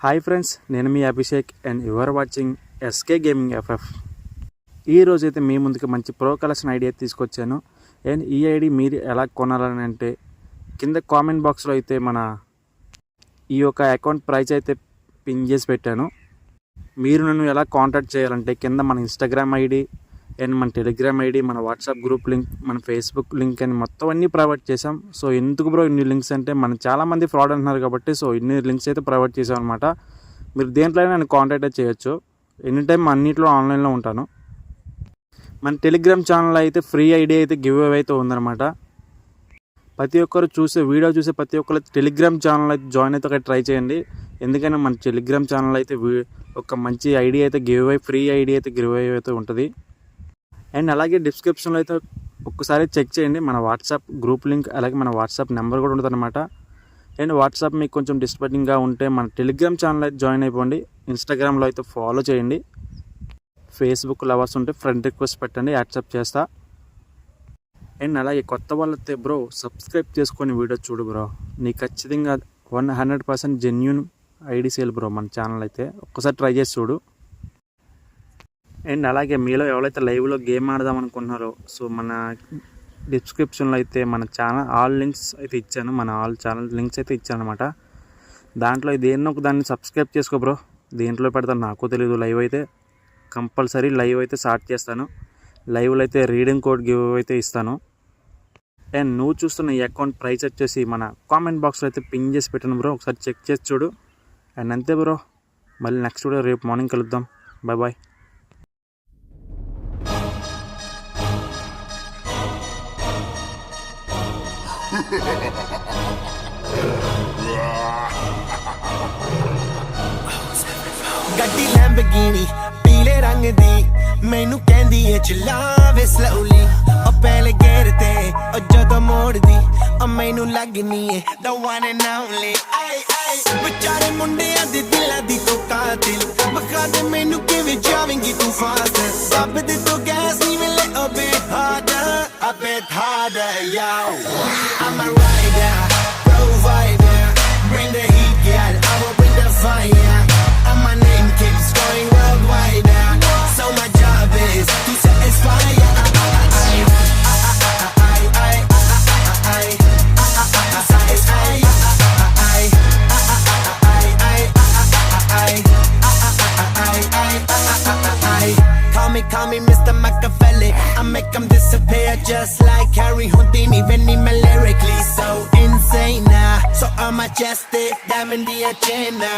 Hi friends, నేను మీ Abhishek and you are watching SK Gaming FF. ఈరోజు అయితే మీ ముందుకు మంచి ప్రో కలెక్షన్ ఐడియా తీసుకొచ్చాను. అండ్ ఈ ఐడి మీరు ఎలా కొనాలని అంటే కింద కామెంట్ బాక్స్లో అయితే ఈ యొక్క అకౌంట్ ప్రైస్ అయితే పిన్ చేసి పెట్టాను. మీరు నన్ను ఎలా కాంటాక్ట్ చేయాలంటే కింద మన ఇన్స్టాగ్రామ్ ఐడి అండ్ మన టెలిగ్రామ్ ఐడి, మన వాట్సాప్ గ్రూప్ లింక్, మన ఫేస్బుక్ లింక్ అని మొత్తం అన్నీ ప్రొవైడ్ చేసాం. సో ఎందుకు బ్రో ఇన్ని లింక్స్ అంటే చాలామంది ఫ్రాడ్ అంటున్నారు కాబట్టి సో ఇన్ని లింక్స్ అయితే ప్రొవైడ్ చేసాం అనమాట. మీరు దేంట్లో అయినా నన్ను కాంటాక్ట్ అయితే చేయొచ్చు. ఎనీ టైం అన్నింటిలో ఆన్లైన్లో ఉంటాను. మన టెలిగ్రామ్ ఛానల్ అయితే ఫ్రీ ఐడి అయితే గివ్ అవే అయితే ఉందన్నమాట. ప్రతి ఒక్కరు వీడియో చూసే ప్రతి ఒక్కరు టెలిగ్రామ్ ఛానల్ అయితే జాయిన్ అయితే ట్రై చేయండి. ఎందుకంటే మన టెలిగ్రామ్ ఛానల్ అయితే ఒక మంచి ఐడి అయితే గివ్ అవే, ఫ్రీ ఐడి అయితే గివ్ అవే అయితే ఉంటుంది. అండ్ అలాగే డిస్క్రిప్షన్లో అయితే ఒక్కసారి చెక్ చేయండి. మన వాట్సాప్ గ్రూప్ లింక్ అలాగే మన వాట్సాప్ నెంబర్ కూడా ఉంటుంది అనమాట. అండ్ వాట్సాప్ మీకు కొంచెం డిస్టర్బింగ్గా ఉంటే మన టెలిగ్రామ్ ఛానల్ అయితే జాయిన్ అయిపోండి. ఇన్స్టాగ్రామ్లో అయితే ఫాలో చేయండి. ఫేస్బుక్ లవర్స్ ఉంటే ఫ్రెండ్ రిక్వెస్ట్ పెట్టండి, యాక్సెప్ట్ చేస్తా. అండ్ అలాగే కొత్త వాళ్ళైతే బ్రో సబ్స్క్రైబ్ చేసుకొని వీడియో చూడు బ్రో. నీకు ఖచ్చితంగా 100% జెన్యూన్ ఐడి సేల్ బ్రో మన ఛానల్ అయితే. ఒక్కసారి ట్రై చేసి చూడు. అండ్ అలాగే మీలో ఎవరైతే లైవ్లో గేమ్ ఆడదాం అనుకుంటున్నారో సో మన డిస్క్రిప్షన్లో అయితే మన ఛానల్ ఆల్ లింక్స్ అయితే ఇచ్చాను. మన ఆల్ ఛానల్ లింక్స్ అయితే ఇచ్చాను అనమాట. దాంట్లో దేన్నో ఒక దాన్ని సబ్స్క్రైబ్ చేసుకో బ్రో. దేంట్లో పెడతాను నాకు తెలియదు. లైవ్ అయితే కంపల్సరీ లైవ్ అయితే స్టార్ట్ చేస్తాను. లైవ్లో అయితే రీడింగ్ కోడ్ గివ్ అయితే ఇస్తాను. అండ్ నువ్వు చూస్తున్న ఈ అకౌంట్ ప్రైస్ వచ్చేసి మన కామెంట్ బాక్స్లో అయితే పిన్ చేసి పెట్టాను బ్రో. ఒకసారి చెక్ చేసి చూడు. అండ్ అంతే బ్రో, మళ్ళీ నెక్స్ట్ వీడియో రేపు మార్నింగ్ కలుద్దాం. Bye bye. ਗੱਡੀ ਲੈਂਬਗੀਨੀ ਪੀਲੇ ਰੰਗ ਦੀ ਮੈਨੂੰ ਕਹਿੰਦੀ ਏ ਚਲਾਵੇ ਸਲੋਲੀ ਉਹ ਪਹਿਲੇ ਗੇਰ ਤੇ ਉਹ ਜਦੋਂ ਮੋੜਦੀ ਉਹ ਮੈਨੂੰ ਲੱਗਨੀ ਏ the one and only ਵਿਚਾਰੇ ਮੁੰਡਿਆਂ ਦੇ ਦਿਲਾਂ ਦੀ ਤੂੰ ਕਾਤਿਲ ਬਖਾ ਦੇ ਮੈਨੂੰ ਕਿਵੇਂ ਜਾਵੇਂਗੀ ਤੂੰ ਫਾਸਟ ਰੱਬ ਦੇ ਤੋਂ ਗੈਸ ਨਹੀਂ ਮਿਲੇ a bit harder yo I'm a rider provider bring the heat girl I will bring the fire and my name keeps going worldwide now so my job is to satisfy Call me Mr. Machiavelli I make them disappear just like Harry Houdini when I'm lyrically so insane now so I'm majestic, diamond the agenda